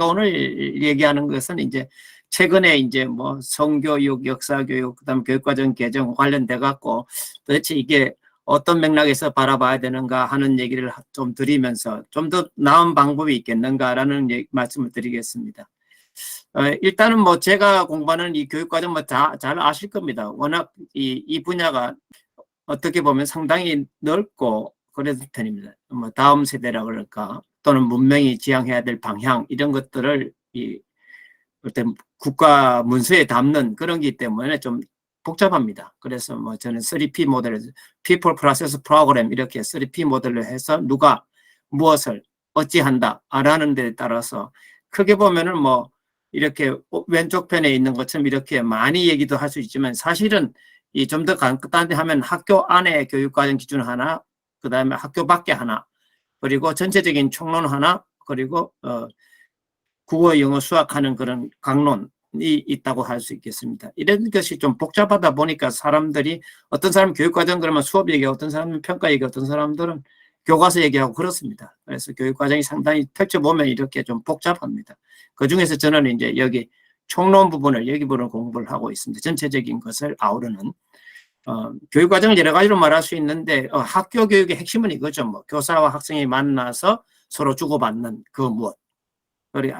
오늘 얘기하는 것은 이제 최근에 이제 뭐 성교육, 역사교육, 그다음 교육과정 개정 관련돼 갖고 도대체 이게 어떤 맥락에서 바라봐야 되는가 하는 얘기를 좀 드리면서 좀 더 나은 방법이 있겠는가라는 말씀을 드리겠습니다. 일단은 뭐 제가 공부하는 이 교육과정 뭐 잘 아실 겁니다. 워낙 이 분야가 어떻게 보면 상당히 넓고 그래도 편입니다. 뭐 다음 세대라 그럴까 또는 문명이 지향해야 될 방향 이런 것들을 어떤 국가 문서에 담는 그런 기 때문에 좀 복잡합니다. 그래서 뭐 저는 3P 모델, People, Process, Program 이렇게 3P 모델로 해서 누가 무엇을 어찌한다 라는 데 따라서 크게 보면은 뭐 이렇게 왼쪽 편에 있는 것처럼 이렇게 많이 얘기도 할 수 있지만 사실은 이 좀 더 간단하게 하면 학교 안에 교육과정 기준 하나, 그 다음에 학교 밖에 하나, 그리고 전체적인 총론 하나, 그리고 국어, 영어, 수학하는 그런 강론이 있다고 할 수 있겠습니다. 이런 것이 좀 복잡하다 보니까 사람들이 어떤 사람은 교육과정 그러면 수업 얘기하고 어떤 사람은 평가 얘기하고 어떤 사람들은 교과서 얘기하고 그렇습니다. 그래서 교육과정이 상당히 펼쳐보면 이렇게 좀 복잡합니다. 그중에서 저는 이제 여기 총론 부분을 여기 부분을 공부를 하고 있습니다. 전체적인 것을 아우르는 교육과정을 여러 가지로 말할 수 있는데 학교 교육의 핵심은 이거죠. 뭐 교사와 학생이 만나서 서로 주고받는 그 무엇.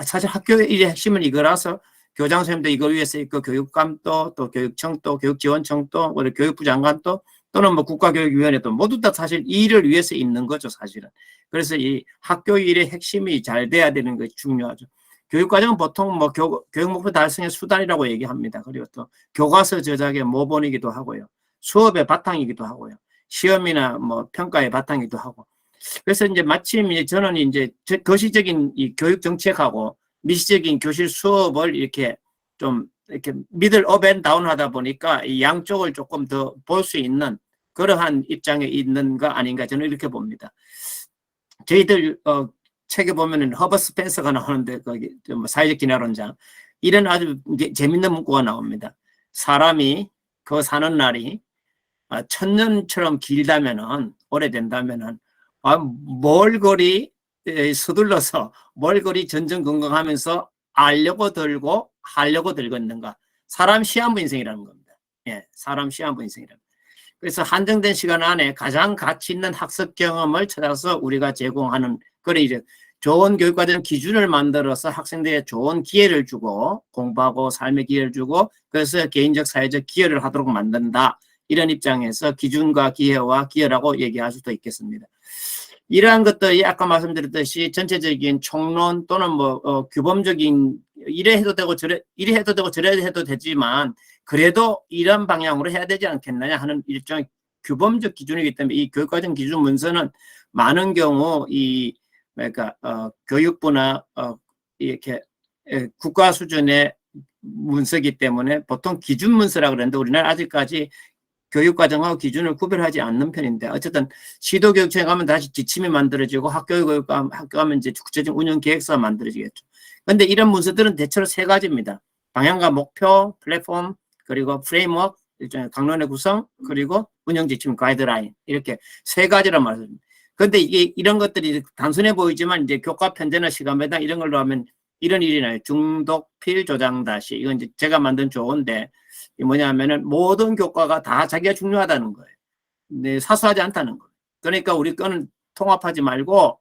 사실 학교의 일의 핵심은 이거라서 교장 선생님도 이걸 위해서 있고 교육감도 또 교육청도 교육지원청도 그리고 교육부 장관도 또는 뭐 국가교육위원회도 모두 다 사실 이 일을 위해서 있는 거죠 사실은. 그래서 이 학교 일의 핵심이 잘 돼야 되는 것이 중요하죠. 교육과정은 보통 뭐 교육 목표 달성의 수단이라고 얘기합니다. 그리고 또 교과서 제작의 모본이기도 하고요. 수업의 바탕이기도 하고요. 시험이나 뭐 평가의 바탕이기도 하고. 그래서 이제 마침 저는 이제 거시적인 이 교육 정책하고 미시적인 교실 수업을 이렇게 좀 이렇게 미들 업 앤 다운 하다 보니까 이 양쪽을 조금 더 볼 수 있는 그러한 입장에 있는가 아닌가 저는 이렇게 봅니다. 저희들 책에 보면은 허버 스펜서가 나오는데 거기 사회적 진화론자 이런 아주 재밌는 문구가 나옵니다. 사람이 그 사는 날이 천년처럼 길다면은 오래된다면은 멀거리 서둘러서 멀거리 전전긍긍하면서 알려고 들고 하려고 들겠는가. 사람 시한부 인생이라는 겁니다. 예, 사람 시한부 인생이라는. 그래서 한정된 시간 안에 가장 가치 있는 학습 경험을 찾아서 우리가 제공하는 그런 이제 좋은 교육과정 기준을 만들어서 학생들에게 좋은 기회를 주고 공부하고 삶의 기회를 주고 그래서 개인적 사회적 기여를 하도록 만든다. 이런 입장에서 기준과 기회와 기여라고 얘기할 수도 있겠습니다. 이러한 것들이 아까 말씀드렸듯이 전체적인 총론 또는 뭐 규범적인 이래 해도 되고 저래 해도 되고 저래 해도 되지만 그래도 이런 방향으로 해야 되지 않겠느냐 하는 일종의 규범적 기준이기 때문에 이 교육과정 기준 문서는 많은 경우 이 그러니까 교육부나 이렇게 국가 수준의 문서이기 때문에 보통 기준 문서라 그러는데 우리나라 아직까지 교육과정하고 기준을 구별하지 않는 편인데 어쨌든 시도교육청에 가면 다시 지침이 만들어지고 학교 가면 이제 구체적인 운영계획서가 만들어지겠죠. 그런데 이런 문서들은 대체로 세 가지입니다. 방향과 목표, 플랫폼, 그리고 프레임워크, 일종의 강론의 구성, 그리고 운영지침, 가이드라인 이렇게 세 가지란 말입니다. 그런데 이게 이런 것들이 단순해 보이지만 이제 교과 편제나 시간배당 이런 걸로 하면 이런 일이 나요. 중독필 조장 다시 이건 이제 제가 만든 조언인데 뭐냐면은 모든 교과가 다 자기가 중요하다는 거예요. 네, 사소하지 않다는 거예요. 그러니까 우리 거는 통합하지 말고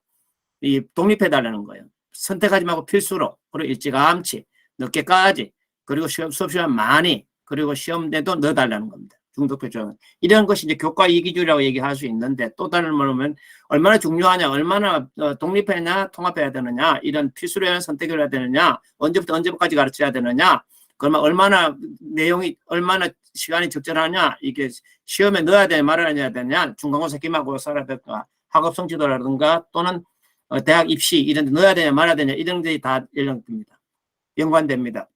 이 독립해달라는 거예요. 선택하지 말고 필수로 그리고 일찌감치 늦게까지 그리고 수업 시간 많이 그리고 시험 때도 넣어달라는 겁니다. 중독표정은 이런 것이 이제 교과 이기주의라고 얘기할 수 있는데 또 다른 말로 하면 얼마나 중요하냐, 얼마나 독립해야 통합해야 되느냐, 이런 필수로 해야 선택을 해야 되느냐, 언제부터 언제까지 가르쳐야 되느냐. 그러면 얼마나 내용이 얼마나 시간이 적절하냐 이게 시험에 넣어야 되냐 말아야 되냐 중간고사 기말고사라든가 학업 성취도라든가 또는 대학 입시 이런 데 넣어야 되냐 말아야 되냐 이런 데 다 연관됩니다.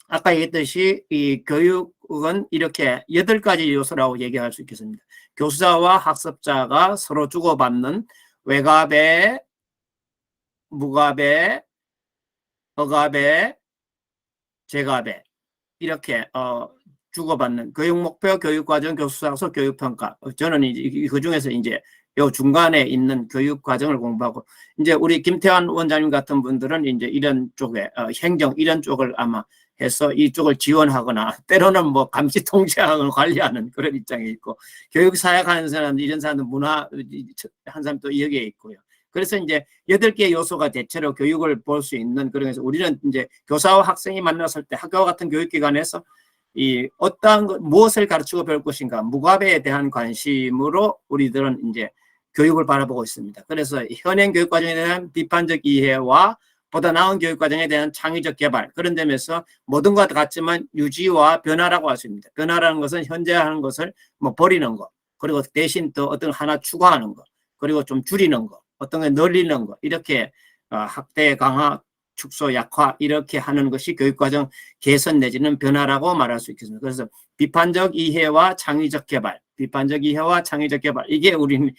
아까 얘기했듯이 이 교육은 이렇게 8가지 요소라고 얘기할 수 있겠습니다. 교수자와 학습자가 서로 주고받는 외갑의 무갑의 어갑의 제갑의 이렇게 주고받는 교육목표, 교육과정, 교수학습, 교육평가. 저는 그 중에서 이제 요 중간에 있는 교육 과정을 공부하고, 이제 우리 김태환 원장님 같은 분들은 이제 이런 쪽에 행정 이런 쪽을 아마 해서 이쪽을 지원하거나 때로는 뭐 감시 통제하거나 관리하는 그런 입장에 있고, 교육 사역 하는 사람, 이런 사람은 문화 한 사람 또 여기에 있고요. 그래서 이제 8개의 요소가 대체로 교육을 볼 수 있는, 그래서 우리는 이제 교사와 학생이 만났을 때 학교와 같은 교육기관에서 이 어떠한 무엇을 가르치고 배울 것인가, 무과배에 대한 관심으로 우리들은 이제 교육을 바라보고 있습니다. 그래서 현행 교육 과정에 대한 비판적 이해와 보다 나은 교육 과정에 대한 창의적 개발, 그런 점에서 모든 것 같지만 유지와 변화라고 할 수 있습니다. 변화라는 것은 현재 하는 것을 뭐 버리는 것, 그리고 대신 또 어떤 하나 추가하는 것, 그리고 좀 줄이는 것, 어떤 걸 늘리는 것, 이렇게 학대 강화, 축소, 약화 이렇게 하는 것이 교육과정 개선 내지는 변화라고 말할 수 있겠습니다. 그래서 비판적 이해와 창의적 개발, 비판적 이해와 창의적 개발, 이게 우리의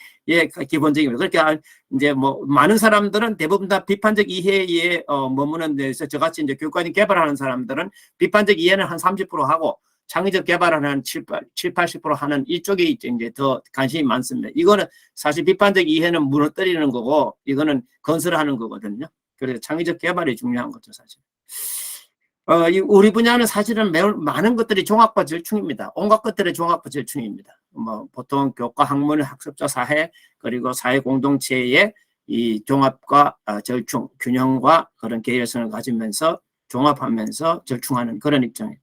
기본적입니다. 그렇게 이제 뭐 많은 사람들은 대부분 다 비판적 이해에 머무는 데서 저같이 이제 교육과정 개발하는 사람들은 비판적 이해는 한 30% 하고 창의적 개발을 한 7, 80% 하는 이쪽에 이제 더 관심이 많습니다. 이거는 사실 비판적 이해는 무너뜨리는 거고 이거는 건설하는 거거든요. 그래서 창의적 개발이 중요한 거죠, 사실. 우리 분야는 사실은 매우 많은 것들이 종합과 절충입니다. 온갖 것들의 종합과 절충입니다. 뭐 보통 교과, 학문, 학습자, 사회, 그리고 사회 공동체의 이 종합과 절충, 균형과 그런 계열성을 가지면서 종합하면서 절충하는 그런 입장에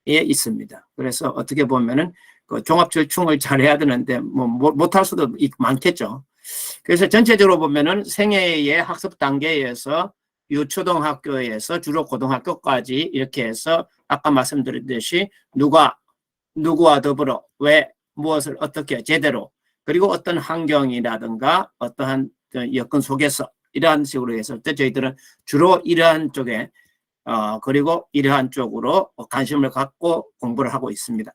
있습니다. 그래서 어떻게 보면은 그 종합 절충을 잘 해야 되는데 뭐 못할 수도 많겠죠. 그래서 전체적으로 보면은 생애의 학습 단계에서 유초등학교에서 주로 고등학교까지 이렇게 해서 아까 말씀드렸듯이 누구와 더불어 왜 무엇을 어떻게 제대로, 그리고 어떤 환경이라든가 어떠한 여건 속에서 이러한 식으로 했을 때 저희들은 주로 이러한 쪽에 그리고 이러한 쪽으로 관심을 갖고 공부를 하고 있습니다.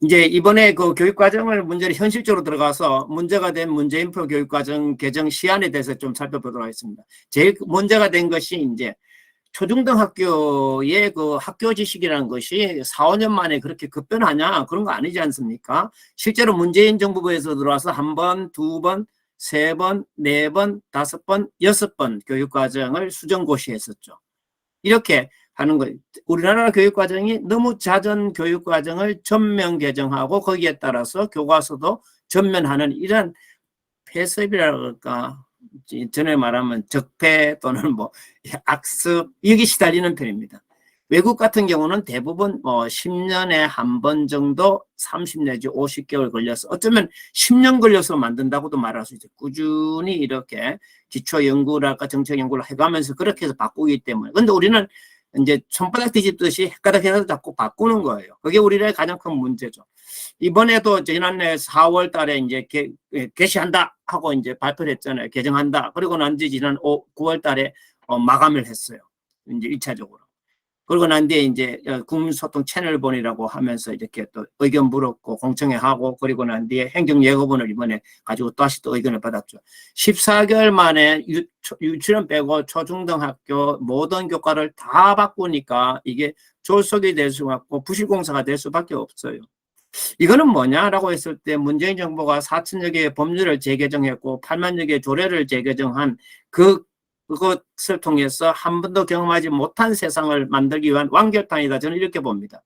이제 이번에 그 교육과정을 문제를 현실적으로 들어가서 문제가 된 문재인표 교육과정 개정 시안에 대해서 좀 살펴보도록 하겠습니다. 제일 문제가 된 것이 이제 초중등학교의 그 학교 지식이라는 것이 4, 5년 만에 그렇게 급변하냐, 그런 거 아니지 않습니까? 실제로 문재인 정부에서 들어와서 1번, 2번, 3번, 4번, 5번, 6번 교육과정을 수정고시했었죠. 이렇게 하는 거예요. 우리나라 교육과정이 너무 잦은 교육과정을 전면 개정하고 거기에 따라서 교과서도 전면하는 이런 폐습이라고 할까, 전에 말하면 적폐 또는 뭐 악습, 여기 시달리는 편입니다. 외국 같은 경우는 대부분 뭐 10년에 한 번 정도 30 내지 50개월 걸려서 어쩌면 10년 걸려서 만든다고도 말할 수 있어요. 꾸준히 이렇게 기초 연구랄까 정책 연구를 해가면서 그렇게 해서 바꾸기 때문에. 근데 우리는 이제 손바닥 뒤집듯이 헷가닥해서 자꾸 바꾸는 거예요. 그게 우리의 가장 큰 문제죠. 이번에도 지난해 4월 달에 이제 개시한다 하고 이제 발표를 했잖아요. 개정한다. 그리고 난 뒤 지난 9월 달에 마감을 했어요. 이제 1차적으로. 그러고 난 뒤에 이제 국민소통 채널본이라고 하면서 이렇게 또 의견 물었고 공청회하고, 그리고 난 뒤에 행정예고본을 이번에 가지고 다시 또 의견을 받았죠. 14개월 만에 유치원 빼고 초중등학교 모든 교과를 다 바꾸니까 이게 졸속이 될 수 없고 부실공사가 될 수밖에 없어요. 이거는 뭐냐라고 했을 때 문재인 정부가 4천여 개의 법률을 재개정했고 8만여 개의 조례를 재개정한 그것을 통해서 한 번도 경험하지 못한 세상을 만들기 위한 완결판이다, 저는 이렇게 봅니다.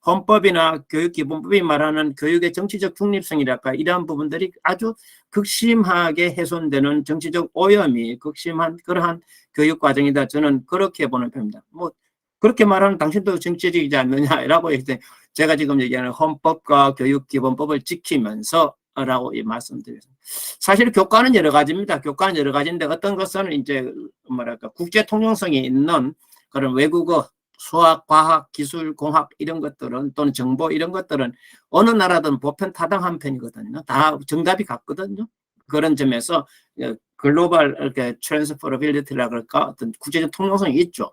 헌법이나 교육기본법이 말하는 교육의 정치적 중립성이랄까, 이러한 부분들이 아주 극심하게 훼손되는 정치적 오염이 극심한 그러한 교육과정이다, 저는 그렇게 보는 편입니다. 뭐 그렇게 말하는 당신도 정치적이지 않느냐라고 했을 때 제가 지금 얘기하는 헌법과 교육기본법을 지키면서 라고 말씀드렸습니다. 사실 교과는 여러 가지입니다. 교과는 여러 가지인데 어떤 것은 이제 뭐랄까 국제 통용성이 있는 그런 외국어, 수학, 과학, 기술, 공학 이런 것들은, 또는 정보 이런 것들은 어느 나라든 보편 타당한 편이거든요. 다 정답이 같거든요. 그런 점에서 글로벌 이렇게 트랜스퍼러빌리티라 그럴까, 어떤 국제적 통용성이 있죠.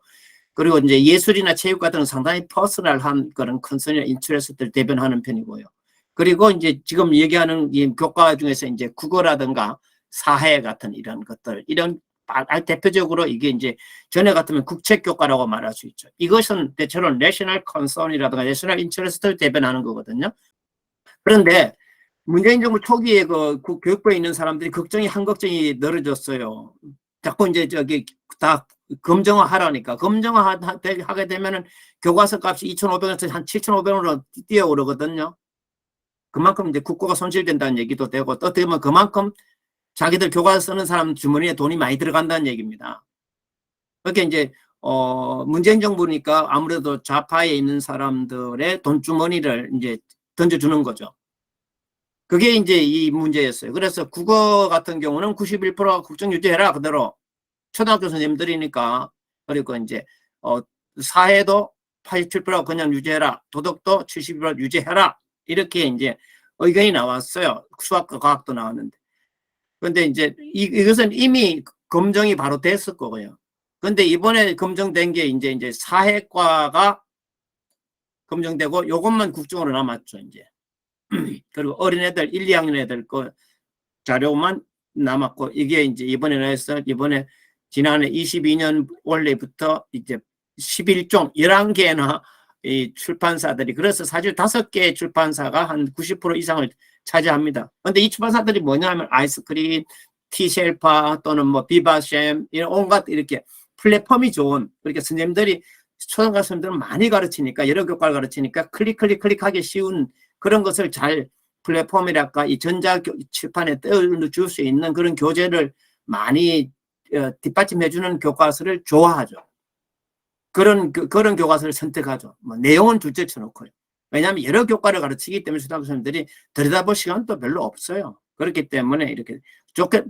그리고 이제 예술이나 체육 같은 건 상당히 퍼스널한 그런 컨선이나 인트레스트를 대변하는 편이고요. 그리고 이제 지금 얘기하는 이 교과 중에서 이제 국어라든가 사회 같은 이런 것들, 이런 대표적으로 이게 이제 전에 같으면 국책교과라고 말할 수 있죠. 이것은 대체로 내셔널 컨선이라든가 내셔널 인트레스트를 대변하는 거거든요. 그런데 문재인 정부 초기에 그 교육부에 있는 사람들이 한 걱정이 늘어졌어요. 자꾸 이제 저기 다 검정화 하라니까. 검정화 하게 되면은 교과서 값이 2,500원에서 한 7,500원으로 뛰어오르거든요. 그만큼 이제 국고가 손실된다는 얘기도 되고, 또 어떻게 보면 그만큼 자기들 교과서 쓰는 사람 주머니에 돈이 많이 들어간다는 얘기입니다. 그렇게 이제 문재인 정부니까 아무래도 좌파에 있는 사람들의 돈주머니를 이제 던져주는 거죠. 그게 이제 이 문제였어요. 그래서 국어 같은 경우는 91%가 국정 유지해라 그대로. 초등학교 선생님들이니까. 그리고 이제 사회도 87% 그냥 유지해라. 도덕도 71% 유지해라. 이렇게 이제 의견이 나왔어요. 수학과 과학도 나왔는데. 그런데 이제 이것은 이미 검증이 바로 됐을 거고요. 그런데 이번에 검증된 게 이제 사회과가 검증되고 요것만 국정으로 남았죠, 이제. 그리고 어린애들 1, 2학년 애들 그 자료만 남았고, 이게 이제 이번에 지난해 22년 원래부터 이제 11종 11개나 이 출판사들이, 그래서 사실 5개의 출판사가 한 90% 이상을 차지합니다. 근데 이 출판사들이 뭐냐 하면 아이스크림, 티쉘파 또는 뭐 비바셴 이런 온갖 이렇게 플랫폼이 좋은, 그렇게 선생님들이 초등학교 선생님들은 많이 가르치니까, 여러 교과를 가르치니까 클릭하기 쉬운 그런 것을 잘 플랫폼이랄까 이 전자칠판에 떼어줄 수 있는 그런 교재를 많이 뒷받침해주는 교과서를 좋아하죠. 그런 교과서를 선택하죠. 뭐 내용은 둘째 쳐놓고요. 왜냐하면 여러 교과를 가르치기 때문에 초등학교 선생님들이 들여다볼 시간도 별로 없어요. 그렇기 때문에 이렇게 좋게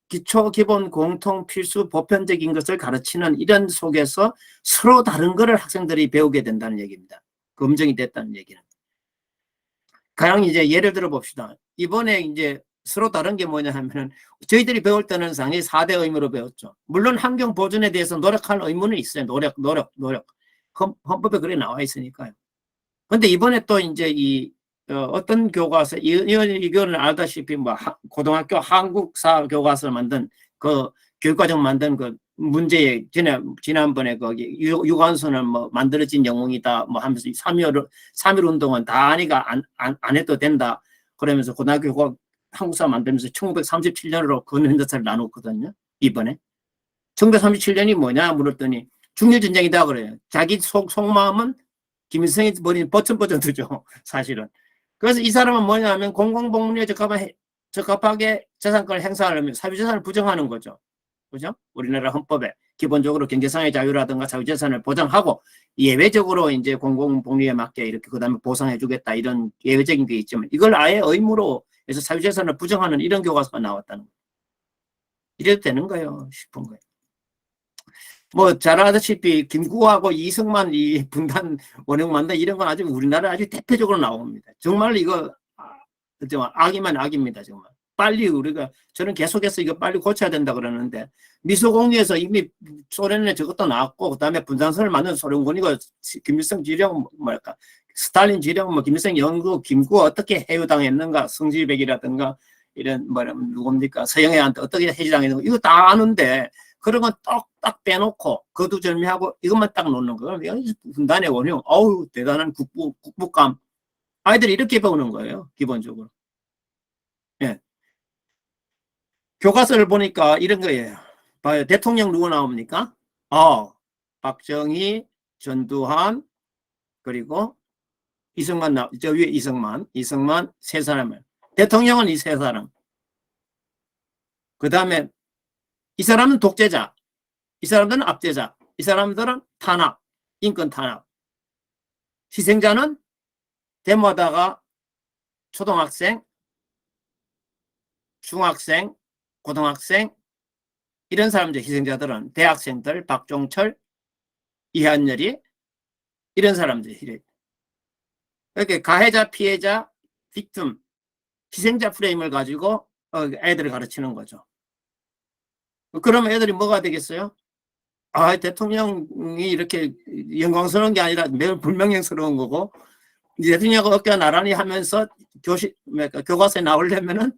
기초 기본 공통 필수 보편적인 것을 가르치는 이런 속에서 서로 다른 거를 학생들이 배우게 된다는 얘기입니다. 검증이 됐다는 얘기는. 가령 이제 예를 들어 봅시다. 이번에 이제 서로 다른 게 뭐냐 하면은, 저희들이 배울 때는 상당히 4대 의무로 배웠죠. 물론 환경 보존에 대해서 노력할 의무는 있어요. 노력. 헌법에 그래 나와 있으니까요. 근데 이번에 또 이제 어떤 교과서, 이거는 알다시피 뭐 고등학교 한국사 교과서를 만든 그 교육과정 만든 그 문제에 지난번에 거기 유관순은 뭐 만들어진 영웅이다 뭐 하면서 3.1 운동은 다 아니가 안 해도 된다 그러면서 고등학교 한국사 만들면서 1937년으로 그 현대사를 나눴거든요. 이번에 1937년이 뭐냐 물었더니 중일전쟁이다 그래요. 자기 속마음은 김일성이 버린 버튼버튼드죠 사실은. 그래서 이 사람은 뭐냐 하면 공공복리에 적합하게 재산권을 행사하려면 사유재산을 부정하는 거죠. 그죠? 우리나라 헌법에 기본적으로 경제상의 자유라든가 사유재산을 보장하고 예외적으로 이제 공공복리에 맞게 이렇게 그다음에 보상해주겠다 이런 예외적인 게 있지만, 이걸 아예 의무로 해서 사유재산을 부정하는 이런 교과서가 나왔다는 거예요. 이래도 되는 거예요 싶은 거예요. 뭐 잘 아다시피 김구하고 이승만 이 분단 원형 만단 이런 건 아주 우리나라에 아주 대표적으로 나옵니다. 정말 이거 악이면 악입니다. 정말 빨리 저는 계속해서 이거 빨리 고쳐야 된다 그러는데, 미소공리에서 이미 소련에 저것도 나왔고 그다음에 분단선을 만든 소련군이고 김일성 지령 뭐랄까 스탈린 지령 뭐 김일성 연구 김구 어떻게 해유당했는가, 성지백이라든가 이런 누굽니까 서영애한테 어떻게 해지당했는가 이거 다 아는데, 그런 건 딱 빼놓고 거두절미하고 이것만 딱 놓는 거예요. 분단의 원형, 어우 대단한 국부감. 아이들이 이렇게 배우는 거예요 기본적으로. 예. 교과서를 보니까 이런 거예요. 봐요. 대통령 누구 나옵니까? 박정희, 전두환, 그리고 이승만 저 위에 이승만 세 사람을. 대통령은 이 세 사람. 그 다음에 이 사람은 독재자, 이 사람들은 압제자, 이 사람들은 탄압, 인권 탄압. 희생자는 데모하다가 초등학생, 중학생, 고등학생 이런 사람들, 희생자들은 대학생들, 박종철, 이한열이 이런 사람들이. 이렇게 가해자, 피해자, 빅팀, 희생자 프레임을 가지고 애들을 가르치는 거죠. 그러면 애들이 뭐가 되겠어요? 대통령이 이렇게 영광스러운 게 아니라 매우 불명예스러운 거고, 대통령이 어깨가 나란히 하면서 교과서에 나오려면은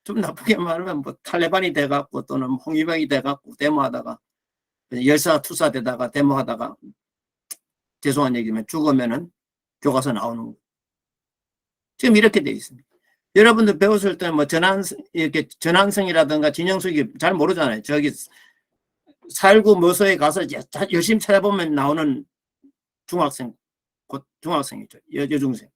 좀 나쁘게 말하면 뭐 탈레반이 돼갖고 또는 홍위병이 돼갖고 데모하다가 열사투사되다가 데모하다가 죄송한 얘기면 죽으면은 교과서 나오는 거. 지금 이렇게 돼 있습니다. 여러분들 배웠을 때 뭐 이렇게 전환성이라든가 진영수기 잘 모르잖아요. 저기 4.19 뭐서에 가서 열심히 찾아보면 나오는 중학생, 곧 중학생이죠. 여중생.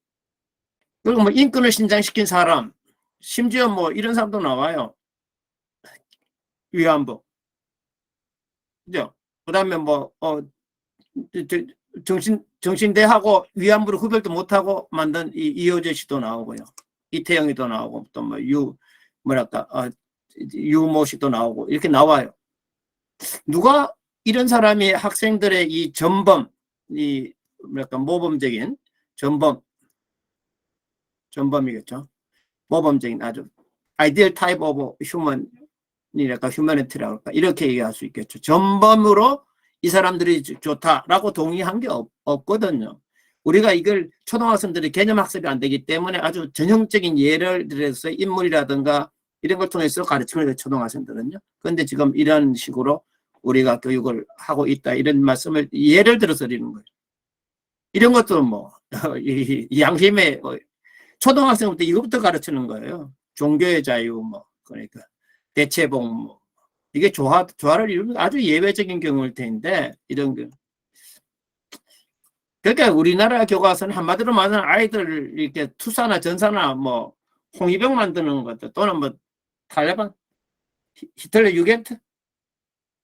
그리고 뭐 인권을 신장시킨 사람, 심지어 뭐 이런 사람도 나와요. 위안부. 그죠? 그 다음에 뭐, 정신대하고 위안부를 구별도 못하고 만든 이효재 씨도 나오고요. 이태영이도 나오고, 또 뭐, 뭐랄까, 유모 씨도 나오고, 이렇게 나와요. 누가 이런 사람이 학생들의 이 전범, 이, 뭐랄까, 모범적인 전범이겠죠. 모범적인 아주 아이디얼 타입 오브 휴먼이랄까, 휴머니티라고 할까, 이렇게 얘기할 수 있겠죠. 전범으로 이 사람들이 좋다라고 동의한 게 없거든요. 우리가 이걸 초등학생들이 개념학습이 안 되기 때문에 아주 전형적인 예를 들어서 인물이라든가 이런 걸 통해서 가르치는 거예요, 초등학생들은요. 그런데 지금 이런 식으로 우리가 교육을 하고 있다, 이런 말씀을 예를 들어서 드리는 거예요. 이런 것도 뭐 양심의 초등학생부터 이것부터 가르치는 거예요. 종교의 자유, 뭐 그러니까 대체복, 뭐 이게 조화를 이루는 아주 예외적인 경우일 텐데 이런 게. 그러니까 우리나라 교과서는 한마디로 말하면 아이들 이렇게 투사나 전사나 뭐 홍위병 만드는 것들 또는 뭐 탈레반, 히틀러 유겐트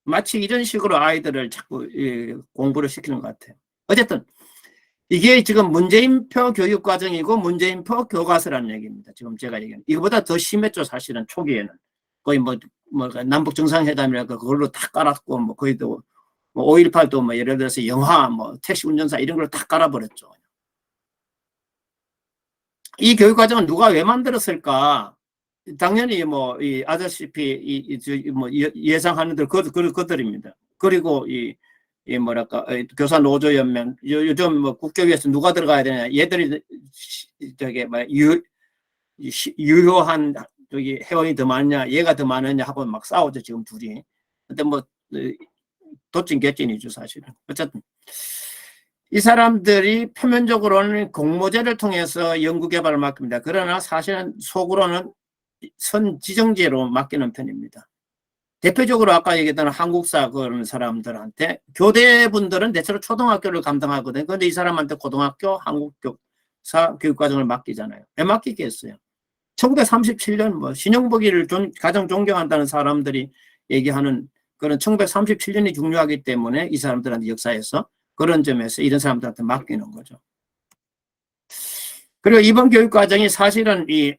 마치 이런 식으로 아이들을 자꾸 공부를 시키는 것 같아요. 어쨌든 이게 지금 문재인표 교육과정이고 문재인표 교과서라는 얘기입니다. 지금 제가 얘기하는 이거보다 더 심했죠. 사실은 초기에는 거의 뭐 남북 정상회담이랄까 그걸로 다 깔았고 뭐 거의 또 5.18도 뭐 예를 들어서 영화 뭐 택시 운전사 이런 걸 다 깔아버렸죠. 이 교육과정은 누가 왜 만들었을까? 당연히 뭐 이 아시다시피 뭐 예상하는 대로 그들입니다. 그리고 이 뭐랄까 교사 노조 연맹 요즘 뭐 국교위에서 누가 들어가야 되냐 얘들이 저기 뭐 유효한 저기 회원이 더 많냐 얘가 더 많으냐 하고 막 싸우죠 지금 둘이. 근데 뭐 도찐개찐이죠 사실은. 어쨌든 이 사람들이 표면적으로는 공모제를 통해서 연구개발을 맡깁니다. 그러나 사실은 속으로는 선지정제로 맡기는 편입니다. 대표적으로 아까 얘기했던 한국사 그런 사람들한테 교대분들은 대체로 초등학교를 감당하거든요. 그런데 이 사람한테 고등학교 한국사 교육과정을 맡기잖아요. 왜 맡기겠어요? 1937년 뭐 신용복이를 가장 존경한다는 사람들이 얘기하는 그런 1937년이 중요하기 때문에 이 사람들한테 역사에서 그런 점에서 이런 사람들한테 맡기는 거죠. 그리고 이번 교육과정이 사실은 이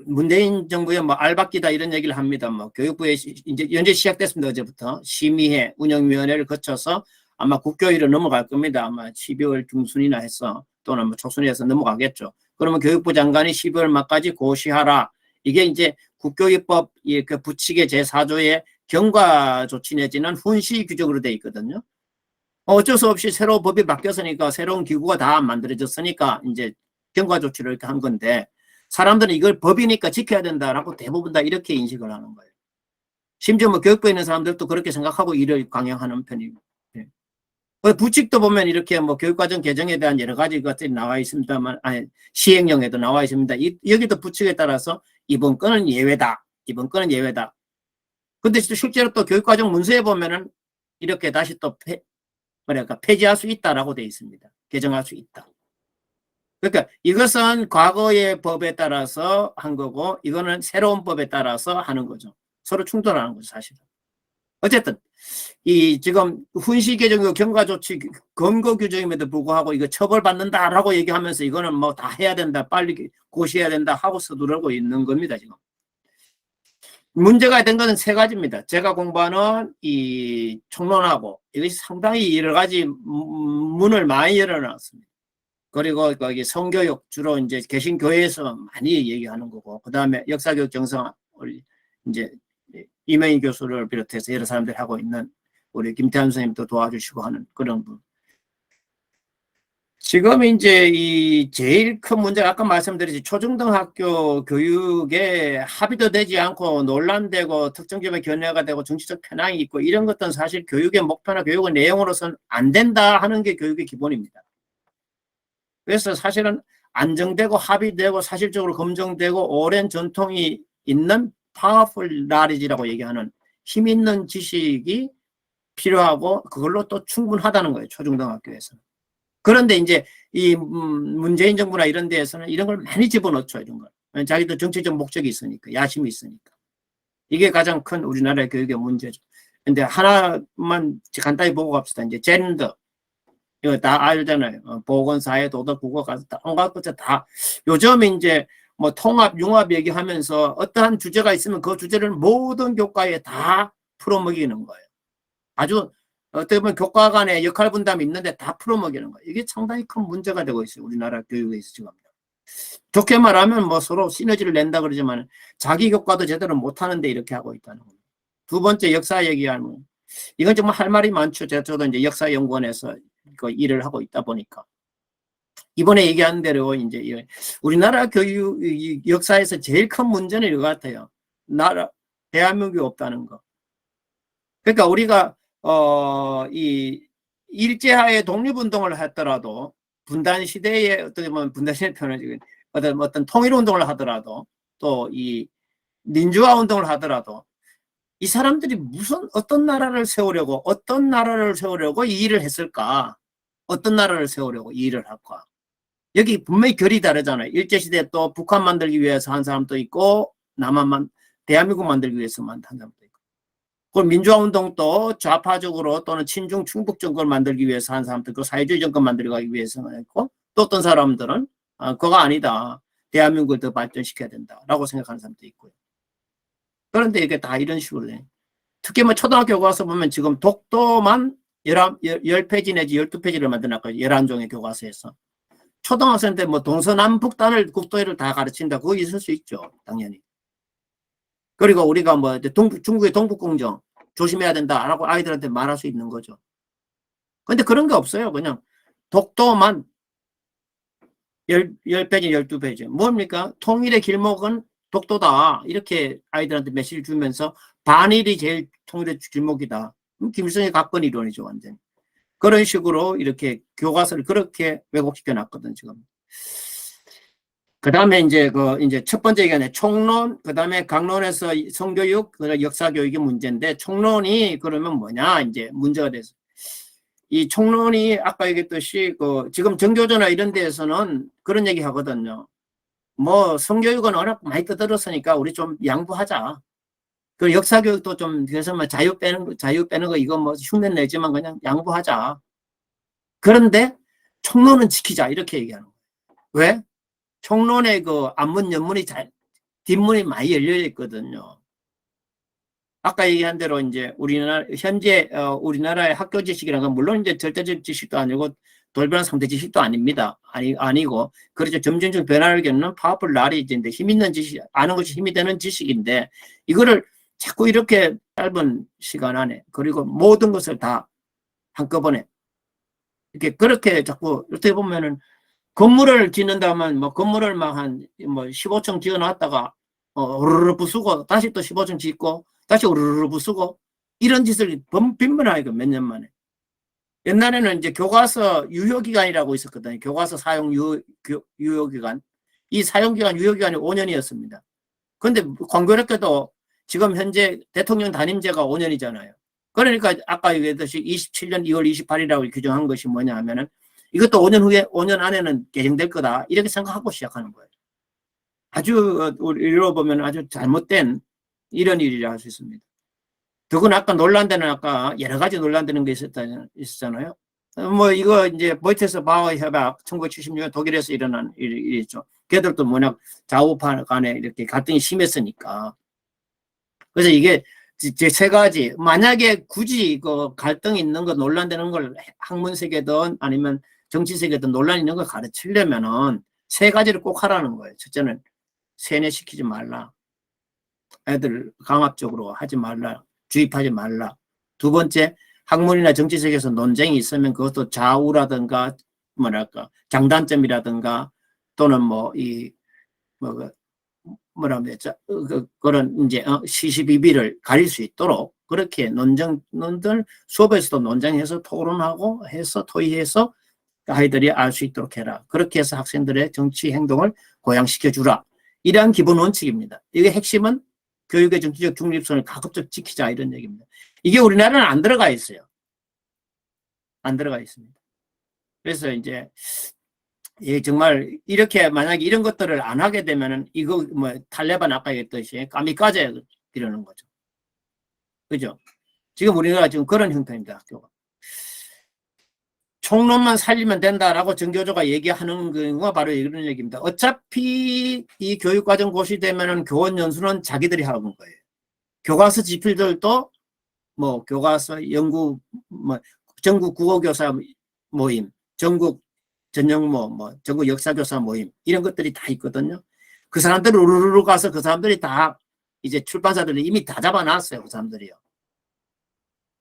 문재인 정부의 뭐 알박기다 이런 얘기를 합니다. 뭐 교육부에 이제 연재 시작됐습니다. 어제부터 심의회 운영위원회를 거쳐서 아마 국교위로 넘어갈 겁니다. 아마 12월 중순이나 해서 또는 뭐 초순에서 넘어가겠죠. 그러면 교육부 장관이 12월 말까지 고시하라. 이게 이제 국교위법 그 부칙의 제4조의 경과 조치 내지는 훈시 규정으로 돼 있거든요. 어쩔 수 없이 새로운 법이 바뀌었으니까 새로운 기구가 다 만들어졌으니까 이제 경과 조치를 이렇게 한 건데 사람들은 이걸 법이니까 지켜야 된다라고 대부분 다 이렇게 인식을 하는 거예요. 심지어 뭐 교육부에 있는 사람들도 그렇게 생각하고 이를 강행하는 편입니다. 부칙도 보면 이렇게 뭐 교육과정 개정에 대한 여러 가지 것들이 나와 있습니다만, 아니, 시행령에도 나와 있습니다. 여기도 부칙에 따라서 이번 건은 예외다. 이번 건은 예외다. 근데 실제로 또 교육과정 문서에 보면은 이렇게 다시 또 폐지할 수 있다라고 되어 있습니다. 개정할 수 있다. 그러니까 이것은 과거의 법에 따라서 한 거고 이거는 새로운 법에 따라서 하는 거죠. 서로 충돌하는 거죠, 사실은. 어쨌든 이 지금 훈시 개정 경과 조치 검거 규정임에도 불구하고 이거 처벌받는다라고 얘기하면서 이거는 뭐 다 해야 된다, 빨리 고시해야 된다 하고 서두르고 있는 겁니다, 지금. 문제가 된 것은 세 가지입니다. 제가 공부하는 이 총론하고 이것이 상당히 여러 가지 문을 많이 열어놨습니다. 그리고 거기 성교육 주로 이제 개신교회에서 많이 얘기하는 거고, 그 다음에 역사교육 정상을 이제 이명희 교수를 비롯해서 여러 사람들이 하고 있는 우리 김태환 선생님도 도와주시고 하는 그런 분. 지금 이제 이 제일 큰 문제가 아까 말씀드렸지 초중등학교 교육에 합의도 되지 않고 논란되고 특정 지역에 견해가 되고 정치적 편향이 있고 이런 것들은 사실 교육의 목표나 교육의 내용으로서는 안 된다 하는 게 교육의 기본입니다. 그래서 사실은 안정되고 합의되고 사실적으로 검증되고 오랜 전통이 있는 파워풀 나리지라고 얘기하는 힘 있는 지식이 필요하고 그걸로 또 충분하다는 거예요. 초중등학교에서는. 그런데 이제 이 문재인 정부나 이런 데에서는 이런 걸 많이 집어넣죠. 이런 걸. 자기도 정치적 목적이 있으니까, 야심이 있으니까. 이게 가장 큰 우리나라의 교육의 문제죠. 근데 하나만 간단히 보고 갑시다. 이제 젠더. 이거 다 알잖아요. 보건, 사회, 도덕, 국어, 가서 다 온갖 것들 다 요즘 이제 뭐 통합, 융합 얘기하면서 어떠한 주제가 있으면 그 주제를 모든 교과에 다 풀어먹이는 거예요. 아주 어떻게 보면 교과 간의 역할 분담이 있는데 다 풀어먹이는 거예요. 이게 상당히 큰 문제가 되고 있어요. 우리나라 교육에서 지금. 좋게 말하면 뭐 서로 시너지를 낸다 그러지만 자기 교과도 제대로 못하는데 이렇게 하고 있다는 거예요. 두 번째 역사 얘기하는 이건 정말 할 말이 많죠. 저도 이제 역사연구원에서 그 일을 하고 있다 보니까 이번에 얘기한 대로 이제 우리나라 교육 역사에서 제일 큰 문제는 이거 같아요. 대한민국이 없다는 거. 그러니까 우리가 이 일제하에 독립운동을 했더라도 분단 시대에 어떻게 보면 분단 시대 표현을 어떤 통일운동을 하더라도 또 이 민주화 운동을 하더라도 이 사람들이 어떤 나라를 세우려고 이 일을 했을까? 어떤 나라를 세우려고 이 일을 할까? 여기 분명히 결이 다르잖아요. 일제시대 또 북한 만들기 위해서 한 사람도 있고 대한민국 만들기 위해서 한 사람도 있고 그 민주화 운동도 좌파적으로 또는 친중 충북 정권을 만들기 위해서 한 사람도 있고 사회주의 정권 만들기 위해서 했고 또 어떤 사람들은 그거 아니다. 대한민국을 더 발전시켜야 된다라고 생각하는 사람도 있고요. 그런데 이게 다 이런 식으로 해. 특히 뭐 초등학교 가서 보면 지금 독도만 10페이지 내지 12페이지를 만들어놨거든요. 11종의 교과서에서. 초등학생인데 뭐 동서남북단을 국도를 다 가르친다. 그거 있을 수 있죠. 당연히. 그리고 우리가 뭐 중국의 동북공정 조심해야 된다라고 아이들한테 말할 수 있는 거죠. 근데 그런 게 없어요. 그냥 독도만 10페이지, 12페이지. 뭡니까? 통일의 길목은 독도다. 이렇게 아이들한테 메시지를 주면서 반일이 제일 통일의 길목이다. 김일성의 각권 이론이죠, 완전히. 그런 식으로 이렇게 교과서를 그렇게 왜곡시켜 놨거든, 지금. 그 다음에 이제 이제 첫 번째 얘기하네. 총론, 그 다음에 강론에서 성교육, 역사교육이 문제인데, 총론이 그러면 뭐냐, 이제 문제가 돼서. 이 총론이 아까 얘기했듯이 지금 정교조나 이런 데에서는 그런 얘기 하거든요. 뭐 성교육은 워낙 많이 떠들었으니까 우리 좀 양보하자. 그 역사교육도 좀 그래서 뭐 자유 빼는 거 이거 뭐 흉내 내지만 그냥 양보하자. 그런데 총론은 지키자 이렇게 얘기하는 거예요. 왜? 총론의 그 앞문 옆문이 뒷문이 많이 열려 있거든요. 아까 얘기한 대로 이제 현재 우리나라의 학교 지식이라는 건 물론 이제 절대적 지식도 아니고 돌변한 상대 지식도 아닙니다. 아니고 그렇죠. 점점 변화를 겪는 파워풀 나리지인데 힘 있는 지식, 아는 것이 힘이 되는 지식인데 이거를 자꾸 이렇게 짧은 시간 안에 그리고 모든 것을 다 한꺼번에 이렇게 그렇게 자꾸 어떻게 보면은 건물을 짓는다면 뭐 건물을 막 한 뭐 15층 지어놨다가 오르르 부수고 다시 또 15층 짓고 다시 오르르 부수고 이런 짓을 빈번하게 몇 년 만에. 옛날에는 이제 교과서 유효기간이라고 있었거든요. 교과서 사용 유효기간. 이 사용기간 유효기간이 5년이었습니다. 그런데 광교롭게도 지금 현재 대통령 단임제가 5년이잖아요. 그러니까 아까 얘기했듯이 27년 2월 28일이라고 규정한 것이 뭐냐 하면은 이것도 5년 후에 5년 안에는 개정될 거다 이렇게 생각하고 시작하는 거예요. 아주 우리로 보면 아주 잘못된 이런 일이라 할 수 있습니다. 더구나 아까 논란되는 아까 여러 가지 논란되는 게 있었잖아요. 뭐 이거 이제 보이테스 바흐 협약 1976년 독일에서 일어난 일이죠. 걔들도 워낙 좌우파 간에 이렇게 갈등이 심했으니까. 그래서 이게 제 세 가지 만약에 굳이 그 갈등이 있는 거 논란되는 걸 학문 세계든 아니면 정치 세계든 논란 있는 걸 가르치려면은 세 가지를 꼭 하라는 거예요. 첫째는 세뇌시키지 말라. 애들 강압적으로 하지 말라. 주입하지 말라. 두 번째, 학문이나 정치 세계에서 논쟁이 있으면 그것도 좌우라든가 뭐랄까 장단점이라든가 또는 그런 이제 시시비비를 가릴 수 있도록 그렇게 논쟁들 수업에서도 논쟁해서 토론하고 해서 토의해서 아이들이 알 수 있도록 해라. 그렇게 해서 학생들의 정치 행동을 고양시켜 주라. 이러한 기본 원칙입니다. 이게 핵심은 교육의 정치적 중립성을 가급적 지키자 이런 얘기입니다. 이게 우리나라는 안 들어가 있어요. 안 들어가 있습니다. 그래서 이제 정말 이렇게 만약에 이런 것들을 안 하게 되면은 이거 뭐 탈레반 아까 얘기했듯이 까미까제 이러는 거죠. 그죠? 지금 우리나라 지금 그런 형태입니다. 학교가. 총론만 살리면 된다라고 정교조가 얘기하는 거가 바로 이런 얘기입니다. 어차피 이 교육과정 고시되면은 교원 연수는 자기들이 하는 거예요. 교과서 지필들도 뭐 교과서 연구 뭐 전국 국어교사 모임, 전국 전형모, 뭐 전국 역사교사 모임 이런 것들이 다 있거든요. 그 사람들 우르르 가서 그 사람들이 다 이제 출판사들이 이미 다 잡아놨어요. 그 사람들이요.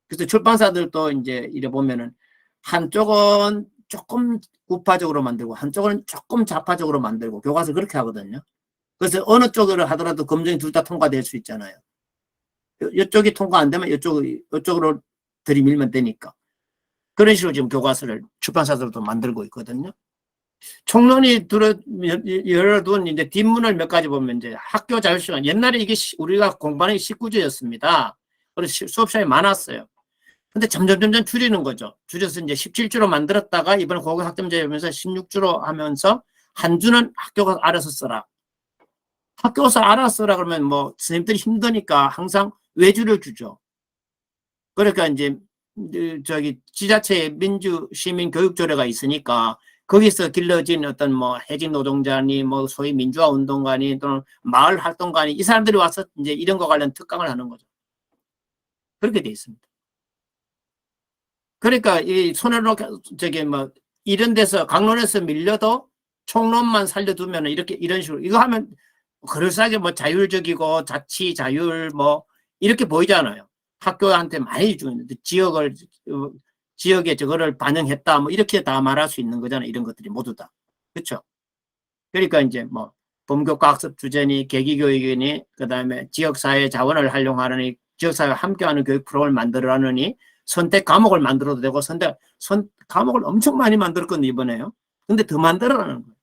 그래서 출판사들도 이제 이래 보면은 한쪽은 조금 우파적으로 만들고 한쪽은 조금 좌파적으로 만들고 교과서 그렇게 하거든요. 그래서 어느 쪽으로 하더라도 검증이 둘 다 통과될 수 있잖아요. 이쪽이 통과 안 되면 이쪽으로 들이밀면 되니까. 그런 식으로 지금 교과서를 출판사들도 만들고 있거든요. 총론이 열어둔 이제 뒷문을 몇 가지 보면 이제 학교 자율시간. 옛날에 이게 우리가 공부하는 게 19조였습니다. 그래서 수업 시간이 많았어요. 근데 점점 줄이는 거죠. 줄여서 이제 17주로 만들었다가 이번에 고교 학점제하면서 16주로 하면서 한 주는 학교가 알아서 써라. 학교에서 알아서 써라 그러면 뭐 선생님들이 힘드니까 항상 외주를 주죠. 그러니까 이제 저기 지자체의 민주 시민 교육 조례가 있으니까 거기서 길러진 어떤 뭐 해직 노동자니 뭐 소위 민주화 운동가니 또는 마을 활동가니 이 사람들이 와서 이제 이런 거 관련 특강을 하는 거죠. 그렇게 돼 있습니다. 그러니까 이 손해로 저기 뭐 이런 데서 강론에서 밀려도 총론만 살려두면 이렇게 이런 식으로 이거 하면 그럴싸하게 뭐 자율적이고 자치 자율 뭐 이렇게 보이잖아요. 학교한테 많이 주는데 지역에 저거를 반영했다 뭐 이렇게 다 말할 수 있는 거잖아요. 이런 것들이 모두 다. 그렇죠? 그러니까 이제 뭐 범교과 학습 주제니 계기교육이니 그다음에 지역사회 자원을 활용하느니 지역사회와 함께하는 교육 프로그램을 만들어라느니 선택 과목을 만들어도 되고 과목을 엄청 많이 만들었거든요. 이번에요. 근데 더 만들어라는 거예요.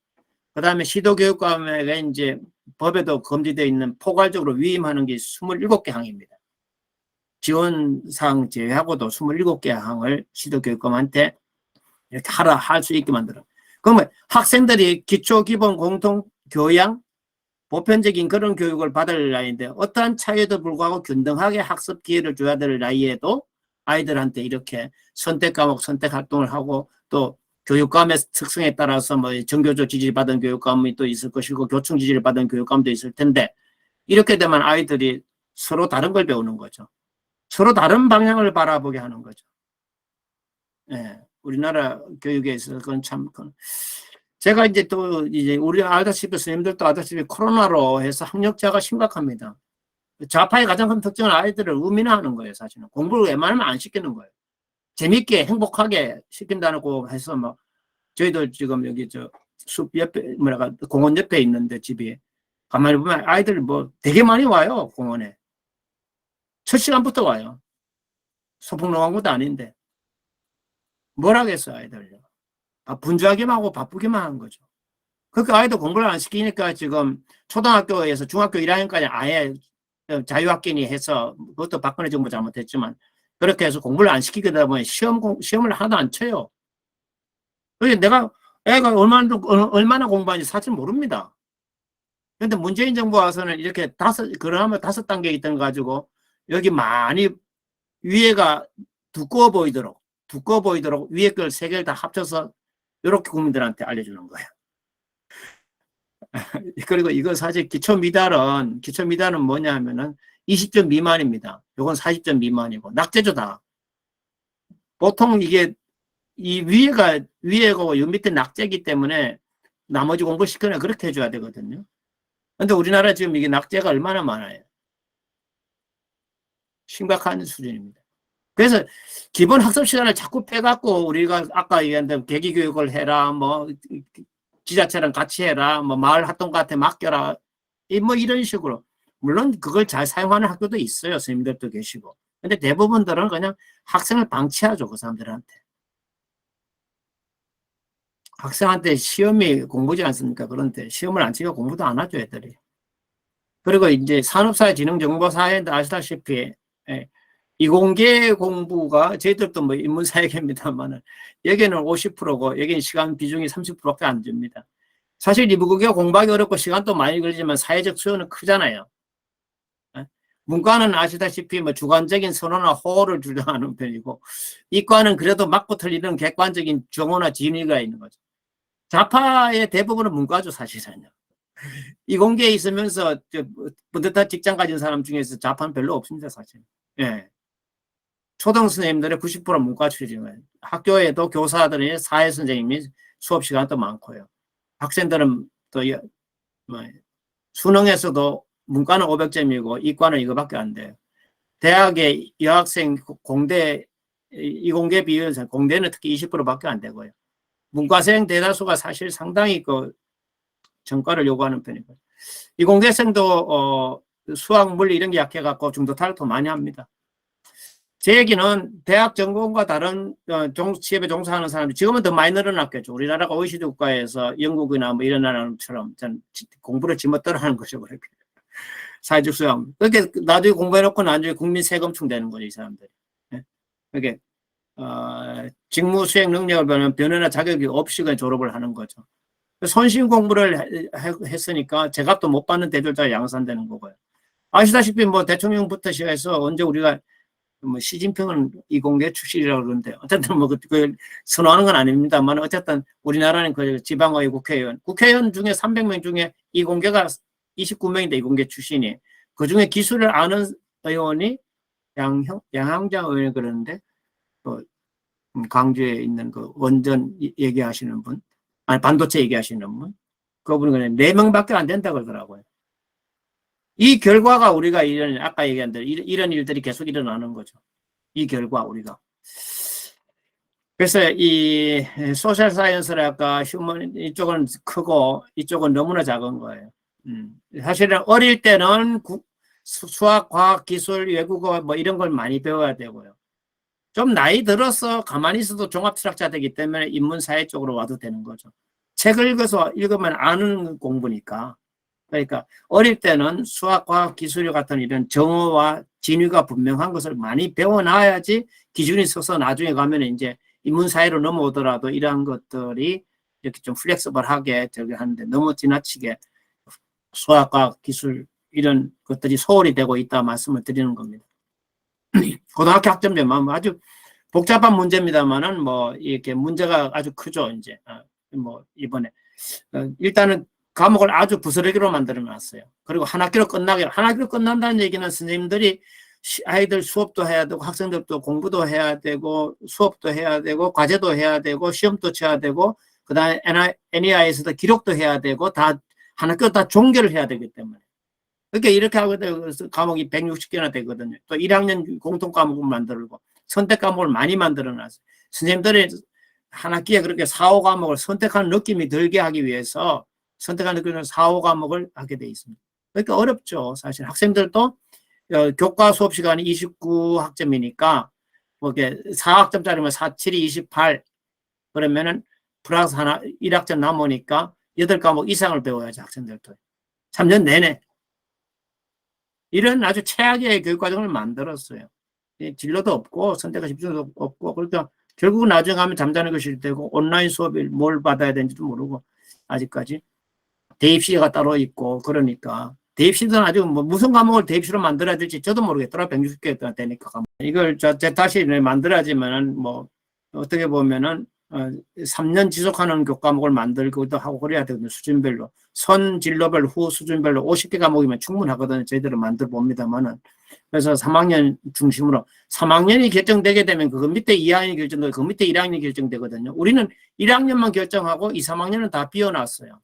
그다음에 시도교육 과목에 이제 법에도 금지되어 있는 포괄적으로 위임하는 게 27개 항입니다. 지원사항 제외하고도 27개 항을 시도교육감한테 이렇게 할 수 있게 만들어. 그러면 학생들이 기초, 기본, 공통, 교양, 보편적인 그런 교육을 받을 나이인데 어떠한 차이에도 불구하고 균등하게 학습 기회를 줘야 될 나이에도 아이들한테 이렇게 선택 과목, 선택 활동을 하고 또 교육감의 특성에 따라서 뭐 정교조 지지를 받은 교육감이 또 있을 것이고 교충 지지를 받은 교육감도 있을 텐데 이렇게 되면 아이들이 서로 다른 걸 배우는 거죠. 서로 다른 방향을 바라보게 하는 거죠. 예, 우리나라 교육에 있어서 그건 참 제가 이제 또 이제 우리 알다시피 선생님들도 알다시피 코로나로 해서 학력차가 심각합니다. 좌파의 가장 큰 특징은 아이들을 우민화하는 거예요. 사실은 공부를 웬만하면 안 시키는 거예요. 재밌게 행복하게 시킨다고 해서 뭐 저희도 지금 여기 저 숲 옆에 공원 옆에 있는데 집이 가만히 보면 아이들 뭐 되게 많이 와요. 공원에 첫 시간부터 와요. 소풍농왕구도 아닌데 뭘 하겠어요. 아이들요. 분주하기만 하고 바쁘기만 한 거죠. 그러니까 아이들 공부를 안 시키니까 지금 초등학교에서 중학교 1학년까지 아예 자유학기니 해서 그것도 박근혜 정부 잘못했지만 그렇게 해서 공부를 안 시키게 되다 보면 시험을 하나도 안 쳐요. 그래서 내가 애가 얼마나 공부하는지 사실 모릅니다. 그런데 문재인 정부 와서는 이렇게 그러면 5단계 있던 거 가지고 여기 많이 위에가 두꺼워 보이도록 위에 걸 3개를 다 합쳐서 이렇게 국민들한테 알려주는 거예요. 그리고 이거 사실 기초미달은 뭐냐 하면은 20점 미만입니다. 요건 40점 미만이고 낙제죠 다. 보통 이게 이 위에가 요 밑에 낙제이기 때문에 나머지 공부 시키면 그렇게 해줘야 되거든요. 근데 우리나라 지금 이게 낙제가 얼마나 많아요. 심각한 수준입니다. 그래서 기본 학습 시간을 자꾸 빼갖고 우리가 아까 얘기한 대로 계기교육을 해라, 뭐 지자체랑 같이 해라, 뭐 마을 활동가한테 맡겨라, 뭐 이런 식으로. 물론 그걸 잘 사용하는 학교도 있어요. 선생님들도 계시고. 근데 대부분들은 그냥 학생을 방치하죠. 그 사람들한테. 학생한테 시험이 공부지 않습니까? 그런데 시험을 안 치고 공부도 안 하죠, 애들이. 그리고 이제 산업사회진흥정보사회인데 아시다시피, 예, 이공계 공부가 저희들도 뭐 인문사회계입니다만은 여기는 50%고 여기는 시간 비중이 30%밖에 안 줍니다. 사실 이부국이 공부하기 어렵고 시간도 많이 걸리지만 사회적 수요는 크잖아요. 예? 문과는 아시다시피 뭐 주관적인 선호나 호호를 주장하는 편이고 이과는 그래도 맞고 틀리는 객관적인 정오나 진위가 있는 거죠. 좌파의 대부분은 문과죠, 사실은요. 이공계에 있으면서 뿌듯한 직장 가진 사람 중에서 좌파는 별로 없습니다, 사실. 예. 초등 선생님들의 90% 문과 출신이에요. 학교에도 교사들이 사회 선생님이 수업 시간도 많고요. 학생들은 또 뭐 수능에서도 문과는 500점이고 이과는 이거밖에 안 돼요. 대학의 여학생 공대 이공계 비율은 공대는 특히 20%밖에 안 되고요. 문과생 대다수가 사실 상당히 그 전과를 요구하는 편이고요. 이공계생도 수학, 물리 이런 게 약해갖고 중도 탈락도 많이 합니다. 제 얘기는 대학 전공과 다른 취업에 종사하는 사람이 지금은 더 많이 늘어났겠죠. 우리나라가 OECD 국가에서 영국이나 뭐 이런 나라처럼 공부를 지멋대로 하는 거죠. 그렇게. 사회적 수양. 그렇게 나중에 공부해놓고 나중에 국민 세금 충되는 거죠, 이 사람들이. 그게 직무 수행 능력을 변호나 자격이 없이 그냥 졸업을 하는 거죠. 손실 공부를 했으니까 제값도 못 받는 대졸자가 양산되는 거고요. 아시다시피 뭐 대통령부터 시작해서 언제 우리가 뭐 시진핑은 이공계 출신이라고 그러는데 어쨌든 뭐 그 선호하는 건 아닙니다만 어쨌든 우리나라는 그 지방의 국회의원 중에 300명 중에 이공계가 29명인데 이공계 출신이 그중에 기술을 아는 의원이 양향장 의원이 그러는데 광주에 있는 그 원전 얘기하시는 분 아니 반도체 얘기하시는 분 그분은 그냥 4명밖에 안 된다 그러더라고요. 이 결과가 우리가 아까 얘기한 대로 이런 일들이 계속 일어나는 거죠. 이 결과 우리가. 그래서 이 소셜 사이언스랄까 휴먼 이쪽은 크고 이쪽은 너무나 작은 거예요. 사실은 어릴 때는 수학, 과학, 기술, 외국어 뭐 이런 걸 많이 배워야 되고요. 좀 나이 들어서 가만히 있어도 종합철학자 되기 때문에 인문사회 쪽으로 와도 되는 거죠. 책을 읽으면 아는 공부니까. 그러니까 어릴 때는 수학, 과학, 기술 같은 이런 정어와 진위가 분명한 것을 많이 배워놔야지 기준이 서서 나중에 가면 이제 인문사회로 넘어오더라도 이러한 것들이 이렇게 좀 플렉서블하게 저기 하는데 너무 지나치게 수학, 과학, 기술 이런 것들이 소홀히 되고 있다 말씀을 드리는 겁니다. 고등학교 학점제만 아주 복잡한 문제입니다만은 뭐 이렇게 문제가 아주 크죠 이제 뭐 이번에 일단은 과목을 아주 부스러기로 만들어 놨어요. 그리고 한 학기로 끝난다는 얘기는 선생님들이 아이들 수업도 해야 되고 학생들도 공부도 해야 되고 수업도 해야 되고 과제도 해야 되고 시험도 쳐야 되고 그다음에 NEI에서도 기록도 해야 되고 다 한 학기로 다 종결을 해야 되기 때문에 그러니까 이렇게 하고 과목이 160개나 되거든요. 또 1학년 공통 과목을 만들고 선택 과목을 많이 만들어 놨어요. 선생님들이 한 학기에 그렇게 4, 5과목을 선택하는 느낌이 들게 하기 위해서 선택하는 느낌으로 4, 5과목을 하게 돼 있습니다. 그러니까 어렵죠. 사실 학생들도 교과 수업 시간이 29학점이니까 뭐 이렇게 4학점짜리면 4, 7이 28 그러면은 플러스 하나 1학점 남으니까 8과목 이상을 배워야지 학생들도 3년 내내 이런 아주 최악의 교육과정을 만들었어요. 진로도 없고 선택과 집중도 없고 그러니까 결국은 나중에 가면 잠자는 것이 되고 온라인 수업을 뭘 받아야 되는지도 모르고 아직까지 대입시가 따로 있고 그러니까 대입시는 아주 뭐 무슨 과목을 대입시로 만들어야 될지 저도 모르겠더라. 160개 되니까 이걸 다시 만들어야지만은 뭐 어떻게 보면은 3년 지속하는 교과목을 만들기도 하고 그래야 되거든요. 수준별로 선 진로별 후 수준별로 50개 과목이면 충분하거든요. 저희들은 만들어 봅니다만은 그래서 3학년 중심으로 3학년이 결정되게 되면 그 밑에 2학년이 결정되고 그 밑에 1학년이 결정되거든요. 우리는 1학년만 결정하고 2, 3학년은 다 비워놨어요.